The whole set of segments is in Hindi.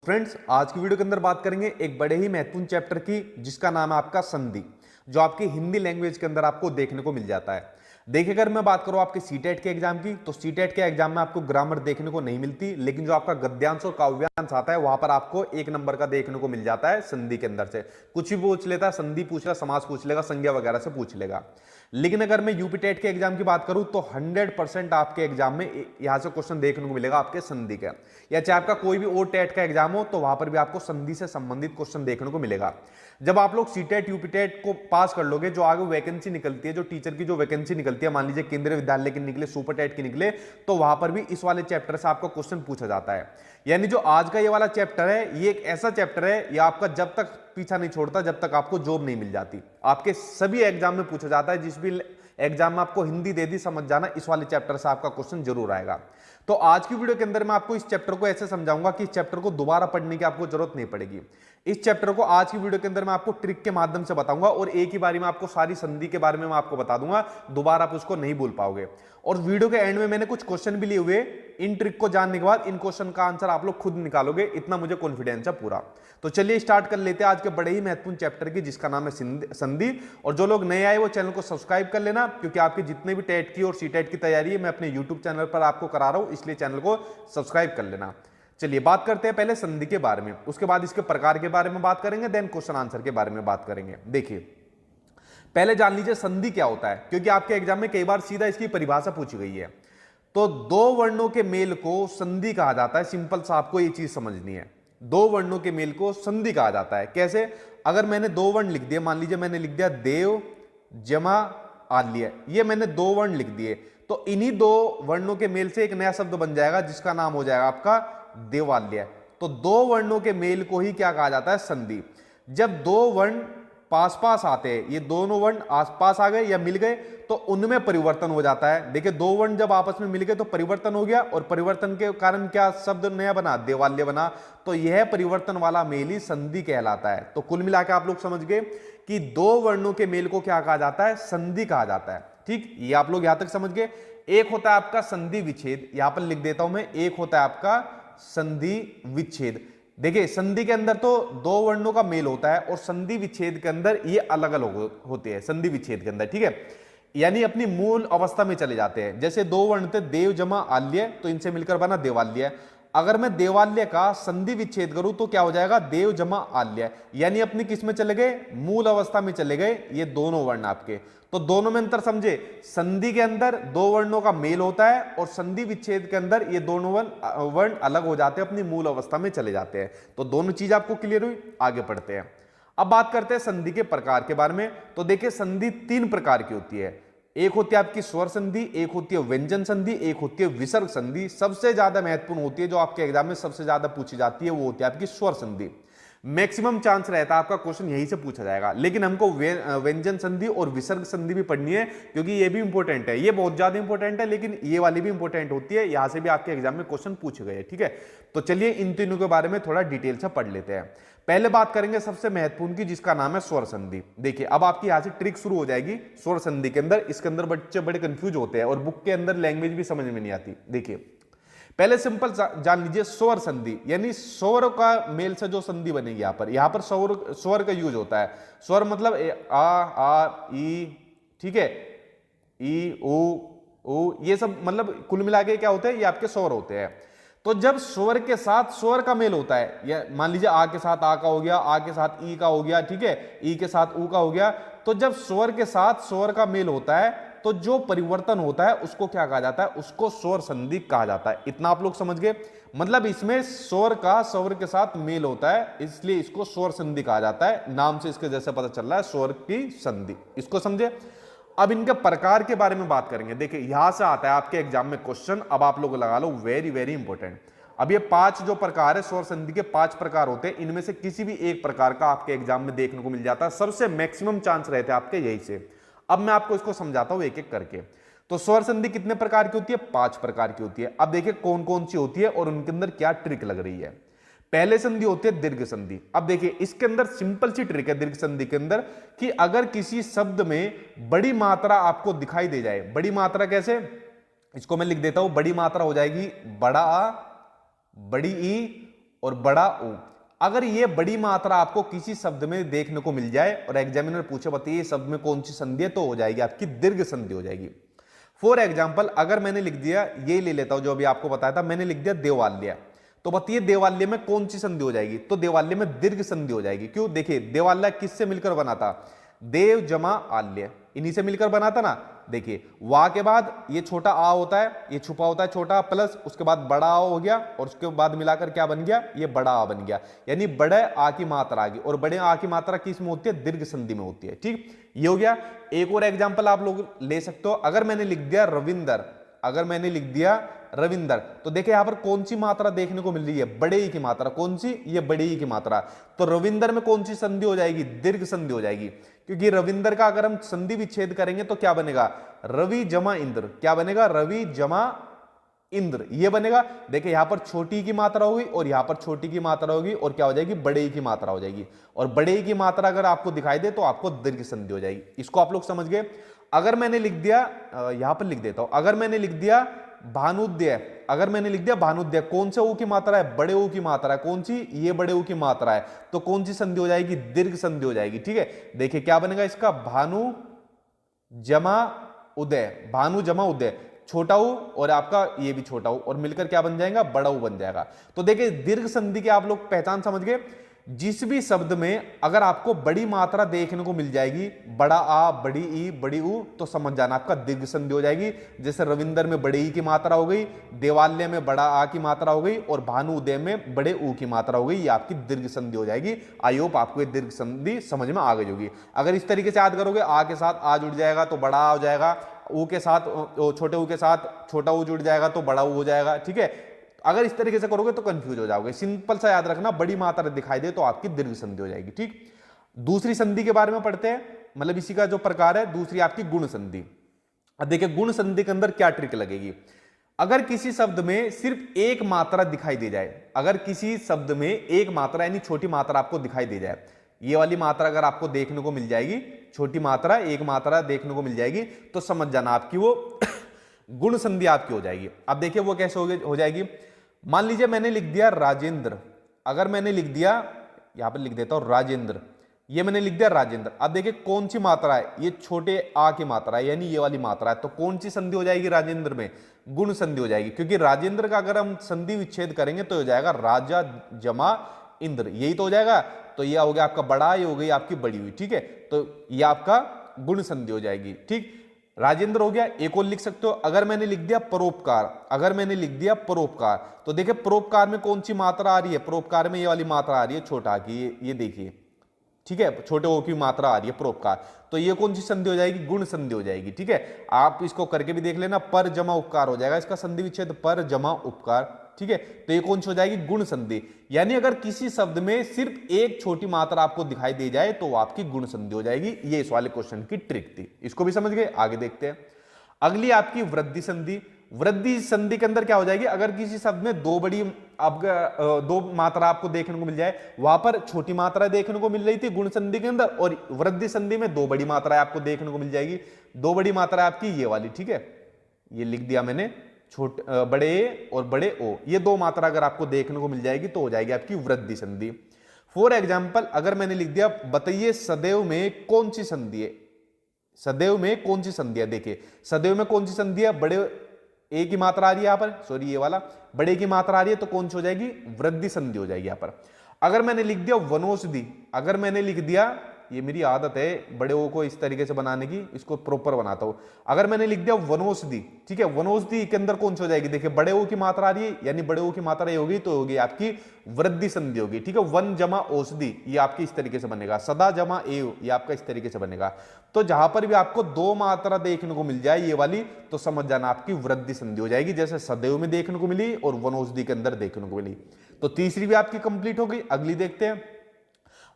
फ्रेंड्स, आज की वीडियो के अंदर बात करेंगे एक बड़े ही महत्वपूर्ण चैप्टर की, जिसका नाम है आपका संधि, जो आपकी हिंदी लैंग्वेज के अंदर आपको देखने को मिल जाता है। देखिए, अगर मैं बात करूं आपके सीटेट के एग्जाम की, तो सीटेट के एग्जाम में आपको ग्रामर देखने को नहीं मिलती, लेकिन जो आपका गद्यांश और काव्यांश आता है वहां पर आपको एक नंबर का देखने को मिल जाता है संधि के अंदर से। कुछ भी पूछ लेता है, संधि पूछ लेगा, समास पूछ लेगा, संज्ञा वगैरह से पूछ लेगा। लेकिन अगर मैं यूपी टेट के एग्जाम की बात करूं तो 100% आपके एग्जाम में यहां से क्वेश्चन देखने को मिलेगा आपके संधि का, या चाहे आपका कोई भी और टेट का एग्जाम हो तो वहां पर भी आपको संधि से संबंधित क्वेश्चन देखने को मिलेगा। जब आप लोग सीटेट यूपी टेट को पास कर लोगे, जो आगे वैकेंसी निकलती है, जो टीचर की जो वैकेंसी निकलती है, मान लीजिए केंद्रीय विद्यालय की निकले, सुपर टेट की निकले, तो वहां पर भी इस वाले चैप्टर से आपको क्वेश्चन पूछा जाता है। यानी जो आज का ये वाला चैप्टर है, ये एक ऐसा चैप्टर है, ये आपका जब तक पीछा नहीं छोड़ता जब तक आपको जॉब नहीं मिल जाती। आपके सभी एग्जाम में पूछा जाता है, जिस भी एग्जाम में आपको हिंदी दे दी, समझ जाना इस वाले चैप्टर से आपका क्वेश्चन जरूर आएगा। तो आज की वीडियो के अंदर मैं आपको इस चैप्टर को ऐसे समझाऊंगा कि इस चैप्टर को दोबारा पढ़ने की आपको जरूरत नहीं पड़ेगी। इस चैप्टर को आज की वीडियो के अंदर मैं आपको ट्रिक के माध्यम से बताऊंगा, और एक ही बारी में आपको सारी संधि के बारे में मैं आपको बता दूंगा, दोबारा आप उसको नहीं भूल पाओगे। और वीडियो के एंड में मैंने कुछ क्वेश्चन भी लिए हुए, इन ट्रिक को जानने के बाद इन क्वेश्चन का आंसर आप लोग खुद निकालोगे, इतना मुझे कॉन्फिडेंस है पूरा। तो चलिए स्टार्ट कर लेते हैं आज के बड़े ही महत्वपूर्ण चैप्टर की, जिसका नाम है संधि। और जो लोग नए आए वो चैनल को सब्सक्राइब कर लेना, क्योंकि आपके जितने भी टेट की और सीटेट की तैयारी है मैं अपने यूट्यूब चैनल पर आपको करा रहा हूं, इसलिए चैनल को सब्सक्राइब कर लेना। चलिए बात करते हैं पहले संधि के बारे में, उसके बाद इसके प्रकार के बारे में बात करेंगे, देन क्वेश्चन आंसर के बारे में बात करेंगे। देखिए, पहले जान लीजिए संधि क्या होता है, क्योंकि आपके एग्जाम में कई बार सीधा इसकी परिभाषा पूछी गई है। तो दो वर्णों के मेल को संधि कहा जाता है। सिंपल सा आपको ये चीज समझनी है, दो वर्णों के मेल को संधि कहा जाता है। कैसे? अगर मैंने दो वर्ण लिख दिए, मान लीजिए मैंने लिख दिया देव जमा आल्य, ये मैंने दो वर्ण लिख दिए, तो इन्हीं दो वर्णों के मेल से एक नया शब्द बन जाएगा, जिसका नाम हो जाएगा आपका देवाल्य। तो दो वर्णों के मेल को ही क्या कहा जाता है? संधि। जब दो वर्ण पास पास आते हैं, ये दोनों वर्ण आसपास आ गए या मिल गए, तो उनमें परिवर्तन हो जाता है। देखिए, दो वर्ण जब आपस में मिल गए तो परिवर्तन हो गया, और परिवर्तन के कारण क्या शब्द नया बना? देवाल्य बना। तो यह परिवर्तन वाला मेल ही संधि कहलाता है। तो कुल मिलाकर आप लोग समझ गए कि दो वर्णों के मेल को क्या कहा जाता है? संधि कहा जाता है। ठीक, ये आप लोग यहां तक समझ गए। एक होता है आपका संधि विच्छेद, यहां पर लिख देता हूं मैं, एक होता है आपका संधि विच्छेद। देखिए, संधि के अंदर तो दो वर्णों का मेल होता है, और संधि विच्छेद के अंदर ये अलग अलग होते हैं। संधि विच्छेद के अंदर, ठीक है, यानी अपनी मूल अवस्था में चले जाते हैं। जैसे दो वर्ण थे देव जमा आल्य, तो इनसे मिलकर बना देवाल्य। अगर मैं देवाल्य का संधि विच्छेद करूं तो क्या हो जाएगा? देव जमा आल्य, यानी अपनी किस में चले गए? मूल अवस्था में चले गए ये दोनों वर्ण आपके। तो दोनों में अंतर समझे, संधि के अंदर दो वर्णों का मेल होता है, और संधि विच्छेद के अंदर ये दोनों वर्ण अलग हो जाते हैं, अपनी मूल अवस्था में चले जाते हैं। तो दोनों चीज आपको क्लियर हुई, आगे पढ़ते हैं। अब बात करते हैं संधि के प्रकार के बारे में। तो देखिए, संधि तीन प्रकार की होती है। एक होती है आपकी स्वर संधि, एक होती है व्यंजन संधि, एक होती है विसर्ग संधि। सबसे ज्यादा महत्वपूर्ण होती है, जो आपके एग्जाम में सबसे ज्यादा पूछी जाती है, वो होती है आपकी स्वर संधि। मैक्सिमम चांस रहता है आपका क्वेश्चन यहीं से पूछा जाएगा, लेकिन हमको व्यंजन संधि और विसर्ग संधि भी पढ़नी है, क्योंकि ये भी इंपॉर्टेंट है। ये बहुत ज्यादा इंपॉर्टेंट है, लेकिन ये वाली भी इंपॉर्टेंट होती है, यहां से भी आपके एग्जाम में क्वेश्चन पूछे गए। ठीक है, तो चलिए इन तीनों के बारे में थोड़ा डिटेल से पढ़ लेते हैं। पहले बात करेंगे सबसे महत्वपूर्ण की, जिसका नाम है स्वर संधि। देखिए, अब आपकी यहां से ट्रिक शुरू हो जाएगी स्वर संधि के अंदर। इसके अंदर बच्चे बड़े कंफ्यूज होते हैं, और बुक के अंदर लैंग्वेज भी समझ में नहीं आती। देखिए, पहले सिंपल जान लीजिए स्वर संधि, यानी स्वर का मेल से जो संधि बनेगी। यहां पर स्वर का यूज होता है। स्वर मतलब आ ई, ठीक है, ई ऊ, ये सब मतलब कुल मिला के क्या होते हैं? ये आपके स्वर होते हैं। तो जब स्वर के साथ स्वर का मेल होता है, या मान लीजिए आ के साथ आ का हो गया, आ के साथ ई का हो गया, ठीक है, ई के साथ ऊ का हो गया, तो जब स्वर के साथ स्वर का मेल होता है तो जो परिवर्तन होता है उसको क्या कहा जाता है? उसको स्वर संधि कहा जाता है। इतना आप लोग समझ गए। मतलब इसमें स्वर का स्वर के साथ मेल होता है, इसलिए इसको स्वर संधि कहा जाता है। नाम से इसके जैसे पता चल रहा है, स्वर की संधि। इसको समझे। अब इनके प्रकार के बारे में बात करेंगे। देखिए, यहां से आता है आपके एग्जाम में क्वेश्चन, अब आप लोग लगा लो, वेरी वेरी इंपॉर्टेंट। अब ये पांच जो प्रकार है स्वर संधि के, पांच प्रकार होते हैं, इनमें से किसी भी एक प्रकार का आपके एग्जाम में देखने को मिल जाता है। सबसे मैक्सिमम चांस रहते हैं आपके यही से। अब मैं आपको इसको समझाता हूं एक एक करके। तो स्वर संधि कितने प्रकार की होती है? पांच प्रकार की होती है। अब देखिए कौन कौन सी होती है और उनके अंदर क्या ट्रिक लग रही है। पहले संधि होती है दीर्घ संधि। अब देखिए, इसके अंदर सिंपल सी ट्रिक है दीर्घ संधि के अंदर, कि अगर किसी शब्द में बड़ी मात्रा आपको दिखाई दे जाए। बड़ी मात्रा कैसे? इसको मैं लिख देता हूं, बड़ी मात्रा हो जाएगी बड़ा आ, बड़ी ई और बड़ा ओ। अगर ये बड़ी मात्रा आपको किसी शब्द में देखने को मिल जाए और एग्जामिनर पूछे बताइए शब्द में कौन सी संधि है, तो हो जाएगी आपकी दीर्घ संधि हो जाएगी। फॉर एग्जाम्पल अगर मैंने लिख दिया, ये ले लेता हूं जो अभी आपको बताया था, मैंने लिख दिया देवालय, तो बताइए देवालय में कौन सी संधि हो जाएगी, तो देवालय में दीर्घ संधि हो जाएगी। क्यों, देखिए देवालय किससे मिलकर बना था, देव जमा आल्य, इन्हीं से मिलकर बना था ना। देखिए वाह के बाद ये छोटा आ होता है, ये छुपा होता है छोटा प्लस, उसके बाद बड़ा आ हो गया और उसके बाद मिलाकर क्या बन गया, ये बड़ा आ बन गया, यानी बड़े आ की मात्रा आ गई। और बड़े आ की मात्रा किस में होती है, दीर्घ संधि में होती है। ठीक, ये हो गया। एक और एग्जाम्पल आप लोग ले सकते हो, अगर मैंने लिख दिया रविंदर, अगर मैंने लिख दिया रविंदर, तो देखिए यहां पर कौन सी मात्रा देखने को मिल रही है, बड़े ई की मात्रा। कौन सी, ये बड़े ई की मात्रा। तो रविंदर में कौन सी संधि हो जाएगी, दीर्घ संधि हो जाएगी, क्योंकि रविंदर का अगर हम संधि विच्छेद करेंगे तो क्या बनेगा, रवि जमा इंद्र, क्या बनेगा, रवि जमा इंद्र, ये बनेगा। देखिए यहां पर छोटी की मात्रा होगी और यहां पर छोटी की मात्रा होगी और क्या हो जाएगी, बड़े की मात्रा हो जाएगी। और बड़े की मात्रा अगर आपको दिखाई दे तो आपको दीर्घ संधि हो जाएगी। इसको आप लोग समझ गए। अगर मैंने लिख दिया, यहां पर लिख देता हूं, अगर मैंने लिख दिया भानुद्य, अगर मैंने लिख दिया भानुद्य, कौन से ऊ की मात्रा है, बड़े ऊ की मात्रा है। कौन सी, ये बड़े ऊ की मात्रा है, तो कौन सी संधि हो जाएगी, दीर्घ संधि हो जाएगी। ठीक है, देखिए क्या बनेगा इसका, भानु जमा उदय, भानु जमा उदय, छोटा ऊ और आपका ये भी छोटा ऊ और मिलकर क्या बन जाएगा, बड़ा ऊ बन जाएगा। तो देखिए दीर्घ संधि के आप लोग पहचान समझ गए। जिस भी शब्द में अगर आपको बड़ी मात्रा देखने को मिल जाएगी, बड़ा आ, बड़ी ई, बड़ी ऊ, तो समझ जाना आपका दीर्घ संधि हो जाएगी। जैसे रविंदर में बड़े ई की मात्रा हो गई, देवालय में बड़ा आ की मात्रा हो गई और भानु उदय में बड़े ऊ की मात्रा हो गई, ये आपकी दीर्घ संधि हो जाएगी। आई होप आपको ये दीर्घ संधि समझ में आ गई होगी। अगर इस तरीके से याद करोगे, आ के साथ आ जुड़ जाएगा तो बड़ा आ हो जाएगा, ऊ के साथ, छोटे ऊ के साथ छोटा ऊ जुड़ जाएगा तो बड़ा ऊ हो जाएगा। ठीक है, अगर इस तरीके से करोगे तो कंफ्यूज हो जाओगे। सिंपल सा याद रखना, बड़ी मात्रा दिखाई दे तो आपकी दीर्घ संधि हो जाएगी। ठीक, दूसरी संधि के बारे में पढ़ते हैं, मतलब इसी का जो प्रकार है, दूसरी आपकी गुण संधि। अब देखिए गुण संधि के अंदर क्या ट्रिक लगेगी। अगर किसी शब्द में सिर्फ एक मात्रा दिखाई दे जाए, अगर किसी शब्द में एक मात्रा यानी छोटी मात्रा आपको दिखाई दे जाए, ये वाली मात्रा अगर आपको देखने को मिल जाएगी, छोटी मात्रा, एक मात्रा देखने को मिल जाएगी, तो समझ जाना आपकी वो गुण संधि आपकी हो जाएगी। अब देखिए वो कैसे हो जाएगी। मान लीजिए मैंने लिख दिया राजेंद्र, अगर मैंने लिख दिया, यहां पर लिख देता हूं राजेंद्र, ये मैंने लिख दिया राजेंद्र। अब देखिए कौन सी मात्रा है, ये छोटे आ की मात्रा है, यानी ये वाली मात्रा है, तो कौन सी संधि हो जाएगी राजेंद्र में, गुण संधि हो जाएगी। क्योंकि राजेंद्र का अगर हम संधि विच्छेद करेंगे तो हो जाएगा राजा जमा इंद्र, यही तो हो जाएगा। तो यह हो गया आपका बड़ा, ये हो गई आपकी बड़ी हुई। ठीक है, तो यह आपका गुण संधि हो जाएगी। ठीक, राजेंद्र हो गया। एक और लिख सकते हो, अगर मैंने लिख दिया परोपकार, अगर मैंने लिख दिया परोपकार, तो देखिए परोपकार में कौन सी मात्रा आ रही है, परोपकार में ये वाली मात्रा आ रही है छोटा की, ये देखिए। ठीक है, छोटे ओ की मात्रा आ रही है परोपकार, तो ये कौन सी संधि हो जाएगी, गुण संधि हो जाएगी। ठीक है, आप इसको करके भी देख लेना, पर जमा उपकार हो जाएगा इसका संधि विच्छेद, पर जमा उपकार। ठीक है, तो ये कौन सी हो जाएगी, गुण संधि। यानी अगर किसी शब्द में सिर्फ एक छोटी मात्रा आपको दिखाई दे जाए तो आपकी गुण संधि हो जाएगी। ये इस वाले क्वेश्चन की ट्रिक थी, इसको भी समझ गए। आगे देखते हैं, अगली आपकी वृद्धि संधि। वृद्धि संधि के अंदर क्या हो जाएगी, अगर किसी शब्द में दो मात्रा आपको देखने को मिल जाए, वहां पर छोटी मात्रा देखने को मिल रही थी गुण संधि के अंदर, और वृद्धि संधि में दो बड़ी मात्राएं आपको देखने को मिल जाएगी। दो बड़ी मात्रा आपकी ये वाली, ठीक है, ये लिख दिया मैंने, छोटे बड़े ए और बड़े ओ, ये दो मात्रा अगर आपको देखने को मिल जाएगी तो हो जाएगी आपकी वृद्धि संधि। फॉर एग्जाम्पल अगर मैंने लिख दिया बताइए सदैव में कौन सी संधि है, सदैव में कौन सी संधि है। देखिए सदैव में कौन सी संधि है, बड़े ए की मात्रा आ रही है यहाँ पर, सॉरी ये वाला बड़े की मात्रा आ रही है, तो कौन सी हो जाएगी, वृद्धि संधि हो जाएगी यहाँ पर। अगर मैंने लिख दिया वनौषधि, अगर मैंने लिख दिया, ये मेरी आदत है बड़े ओ को इस तरीके से बनाने की, इसको प्रॉपर बनाता हूं। अगर मैंने लिख दिया वनौषधि, ठीक है, वनौषधि के अंदर कौन सी हो जाएगी, देखिए बड़े ओ की मात्रा आ रही है, यानी बड़े ओ की मात्रा ये होगी तो होगी आपकी वृद्धि संधि होगी। ठीक है, वन जमा औषधि, ये आपकी इस तरीके से बनेगा। सदा जमा एव, ये आपका इस तरीके से बनेगा। तो जहां पर भी आपको दो मात्रा देखने को मिल जाए ये वाली, तो समझ जाना आपकी वृद्धि संधि हो जाएगी, जैसे सदैव में देखने को मिली और वनौषधि के अंदर देखने को मिली। तो तीसरी भी आपकी कंप्लीट हो गई। अगली देखते हैं,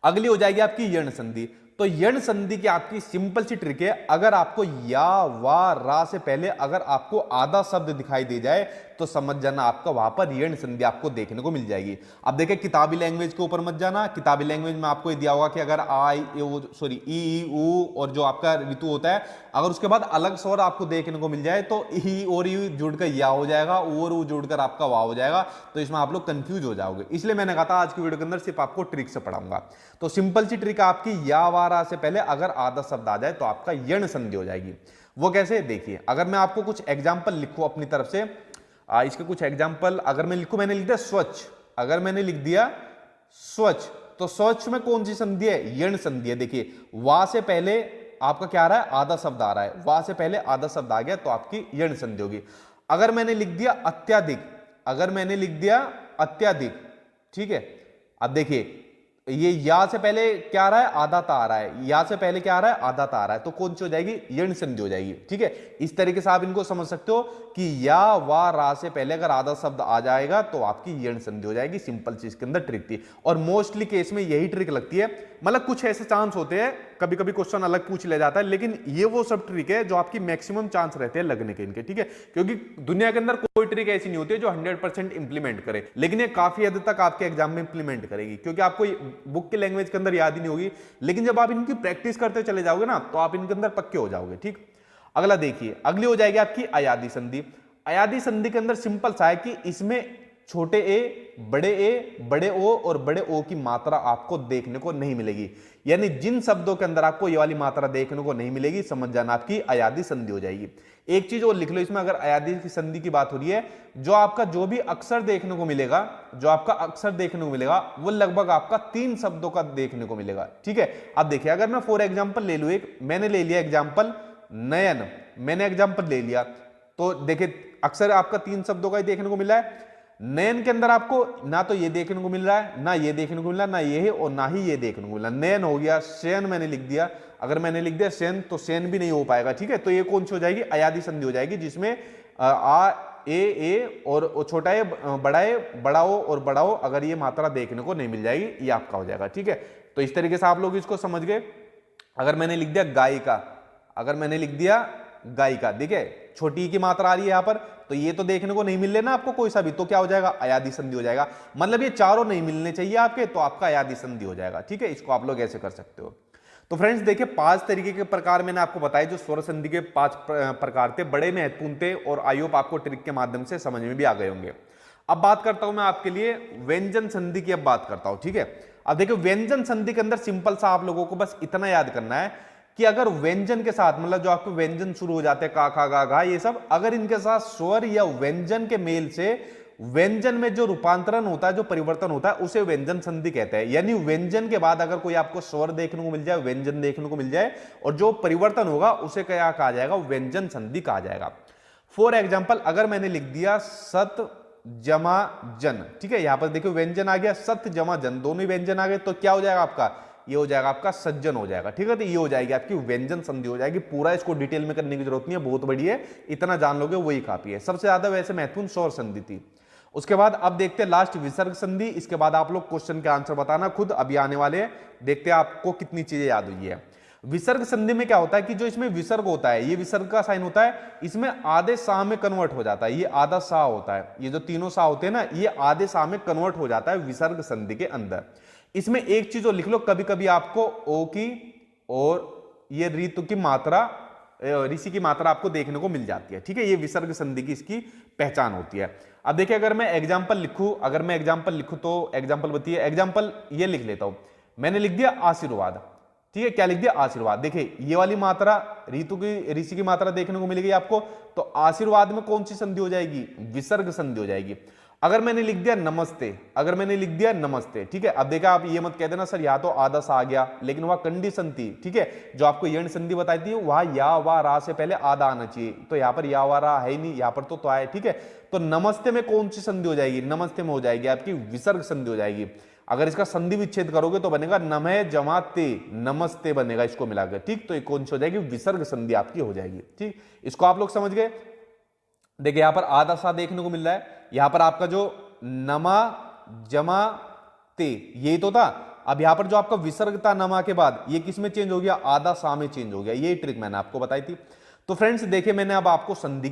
अगली हो जाएगी आपकी यण संधि। तो यण संधि की आपकी सिंपल सी ट्रिक है, अगर आपको या वा रा से पहले अगर आपको आधा शब्द दिखाई दे जाए तो समझ जाना आपका वहां पर यण संधि आपको देखने को मिल जाएगी। अब देखिए किताबी लैंग्वेज के ऊपर मत जाना, किताबी लैंग्वेज में आपको ये दिया होगा कि अगर ई ऊ और जो आपका ऋतु होता है, अगर उसके बाद अलग स्वर आपको देखने को मिल जाए तो ई और यू जुड़कर या हो जाएगा, ऊ और ऊ जुड़कर आपका वाह हो जाएगा, तो इसमें आप लोग कंफ्यूज हो जाओगे। इसलिए मैंने कहा था आज की वीडियो के अंदर सिर्फ आपको ट्रिक से पढ़ाऊंगा। तो सिंपल सी ट्रिक आपकी, या वारा से पहले अगर आधा शब्द आ जाए तो आपका यण संधि हो जाएगी। वो कैसे, देखिए अगर मैं आपको कुछ एग्जाम्पल लिखूं अपनी तरफ से, इसके कुछ एग्जाम्पल अगर मैं लिखूं, मैंने लिख दिया स्वच्छ, अगर मैंने लिख दिया स्वच्छ, तो स्वच्छ में कौन सी संधि है, यण संधि है। देखिए वा से पहले आपका क्या आ रहा है, आधा शब्द आ रहा है, वा से पहले आधा शब्द आ गया तो आपकी यण संधि होगी। अगर मैंने लिख दिया अत्याधिक, अगर मैंने लिख दिया अत्याधिक, ठीक है, अब देखिए ये या से पहले क्या आ रहा है, आधा ता आ रहा है, या से पहले क्या आ रहा है, आधा ता आ रहा है, तो कौन सी हो जाएगी, यण संधि हो जाएगी। ठीक है, इस तरीके से आप इनको समझ सकते हो कि या वा रा से पहले अगर आधा शब्द आ जाएगा तो आपकी यण संधि हो जाएगी। सिंपल चीज के अंदर ट्रिक थी, और मोस्टली केस में यही ट्रिक लगती है। मतलब कुछ ऐसे चांस होते हैं, कभी कभी क्वेश्चन अलग पूछ लिया जाता है, लेकिन ये वो सब ट्रिक है जो आपकी मैक्सिमम चांस रहते हैं लगने के इनके। ठीक है, क्योंकि दुनिया के अंदर कोई ट्रिक ऐसी नहीं होती है जो 100% इंप्लीमेंट करे, लेकिन ये काफी हद तक आपके एग्जाम में इंप्लीमेंट करेगी, क्योंकि आपको बुक की लैंग्वेज के अंदर याद ही नहीं होगी, लेकिन जब आप इनकी प्रैक्टिस करते चले जाओगे ना तो आप इनके अंदर पक्के हो जाओगे। ठीक, अगला देखिए, अगली हो जाएगी आपकी अयादी संधि। अयादी संधि के अंदर सिंपल सा है कि इसमें छोटे ए, बड़े ओ और बड़े ओ की मात्रा आपको देखने को नहीं मिलेगी। यानी जिन शब्दों के अंदर आपको ये वाली मात्रा देखने को नहीं मिलेगी, समझ जाना आपकी अयादी संधि हो जाएगी। एक चीज और लिख लो इसमें, अगर अयादी की संधि की बात हो रही है, जो आपका जो भी अक्षर देखने को मिलेगा, जो आपका अक्षर देखने को मिलेगा वो लगभग आपका 3 शब्दों का देखने को मिलेगा। ठीक है, अब देखिए अगर मैं फॉर एग्जाम्पल ले लू, एक मैंने ले लिया एग्जाम्पल नयन, मैंने एग्जाम्पल ले लिया, तो देखिए अक्सर आपका 3 शब्दों का ही देखने को मिला है। नयन के अंदर आपको ना तो ये देखने को मिल रहा है, ना ये देखने को मिल रहा है, ना ये है और ना ही ये देखने को मिल रहा है। नयन हो गया, शयन मैंने लिख दिया, अगर मैंने लिख दिया शयन तो शयन भी नहीं हो पाएगा। ठीक है, तो ये कौन सी हो जाएगी, अयादी संधि हो जाएगी, जिसमें आ ए और छोटा ए, बड़ा ओ और बड़ा ओ, अगर ये मात्रा देखने को नहीं मिल जाएगी, ये आपका हो जाएगा। ठीक है, तो इस तरीके से आप लोग इसको समझ गए। अगर मैंने लिख दिया गायिका, अगर मैंने लिख दिया गायिका, देखिए छोटी की मात्रा आ रही है यहां पर, तो ये तो देखने को नहीं मिल रहे ना आपको कोई सा भी, तो क्या हो जाएगा, अयादी संधि हो जाएगा। मतलब ये चारों नहीं मिलने चाहिए आपके, तो आपका अयादी संधि हो जाएगा। ठीक है, इसको आप लोग ऐसे कर सकते हो। तो फ्रेंड्स देखिए 5 तरीके के प्रकार मैंने आपको बताए, जो स्वर संधि के 5 प्रकार थे, बड़े महत्वपूर्ण थे, और आई होप आपको ट्रिक के माध्यम से समझ में भी आ गए होंगे। अब बात करता हूं मैं आपके लिए व्यंजन संधि की, अब बात करता हूं। ठीक है, अब देखिए व्यंजन संधि के अंदर सिंपल सा आप लोगों को बस इतना याद करना है कि अगर व्यंजन के साथ, मतलब जो आपको व्यंजन शुरू हो जाते हैं का, खा, गा, घा, ये सब, अगर इनके साथ स्वर या व्यंजन के मेल से व्यंजन में जो रूपांतरण होता है, जो परिवर्तन होता है, उसे व्यंजन संधि कहते हैं। यानी व्यंजन के बाद अगर कोई आपको स्वर देखने को मिल जाए, व्यंजन देखने को मिल जाए, और जो परिवर्तन होगा उसे क्या कहा जाएगा, व्यंजन संधि कहा जाएगा। फॉर एग्जाम्पल अगर मैंने लिख दिया सत जमा जन, ठीक है, यहां पर देखो व्यंजन आ गया, सत जमा जन, दोनों ही व्यंजन आ गए, तो क्या हो जाएगा आपका, ये हो जाएगा आपका सज्जन हो जाएगा। ठीक है, तो ये हो जाएगी आपकी व्यंजन संधि हो जाएगी। पूरा इसको डिटेल में करने की जरूरत नहीं है, बहुत बड़ी है, इतना जान लोगे वही काफी है। सबसे ज्यादा वैसे महत्वपूर्ण स्वर संधि थी। उसके बाद अब देखते हैं लास्ट विसर्ग संधि। इसके बाद आप लोग क्वेश्चन के आंसर बताना खुद, अभी आने वाले हैं, देखते हैं आपको कितनी चीजें याद हुई है। विसर्ग संधि में क्या होता है कि जो इसमें विसर्ग होता है, ये विसर्ग का साइन होता है, इसमें आधे सा में कन्वर्ट हो जाता है, ये आधा सा होता है, ये जो तीनों सा होते हैं ना, ये आधे सा में कन्वर्ट हो जाता है विसर्ग संधि के अंदर। इसमें एक चीज और लिख लो, कभी कभी आपको ओ की और ये ऋतु की मात्रा, ऋषि की मात्रा आपको देखने को मिल जाती है। ठीक है, ये विसर्ग संधि की इसकी पहचान होती है। अब देखिए अगर मैं एग्जांपल लिखूं, अगर मैं एग्जांपल लिखूं तो एग्जांपल बताइए, एग्जांपल ये लिख लेता हूं, मैंने लिख दिया आशीर्वाद। ठीक है, क्या लिख दिया, आशीर्वाद। देखिए ये वाली मात्रा ऋतु की, ऋषि की मात्रा देखने को मिलेगी आपको, तो आशीर्वाद में कौन सी संधि हो जाएगी, विसर्ग संधि हो जाएगी। अगर मैंने लिख दिया नमस्ते, अगर मैंने लिख दिया नमस्ते, ठीक है, अब देखा आप ये मत कह देना सर यहाँ तो आधा सा आ गया, लेकिन वह कंडीशन थी। ठीक है, जो आपको यण संधि बताई थी वहां या वा रा से पहले आधा आना चाहिए, तो यहाँ पर या वा रा है ही नहीं, यहाँ पर तो आए। ठीक है, तो नमस्ते में कौन सी संधि हो जाएगी, नमस्ते में हो जाएगी आपकी विसर्ग संधि हो जाएगी। अगर इसका संधि विच्छेद करोगे तो बनेगा नमः जमा ते, नमस्ते बनेगा इसको मिलाकर। ठीक, तो ये कौन सी हो जाएगी, विसर्ग संधि आपकी हो जाएगी। ठीक, इसको आप लोग समझ गए। देखिए यहां पर आधा सा देखने को मिल रहा है, यहां पर आपका जो नमा जमा ते ये तो था, अब यहां पर जो आपका विसर्ग था नमा के बाद, ये किस में चेंज हो गया, आधा सा में चेंज हो गया। ये ट्रिक मैंने आपको बताई थी। तो फ्रेंड्स देखिए मैंने अब आपको संधि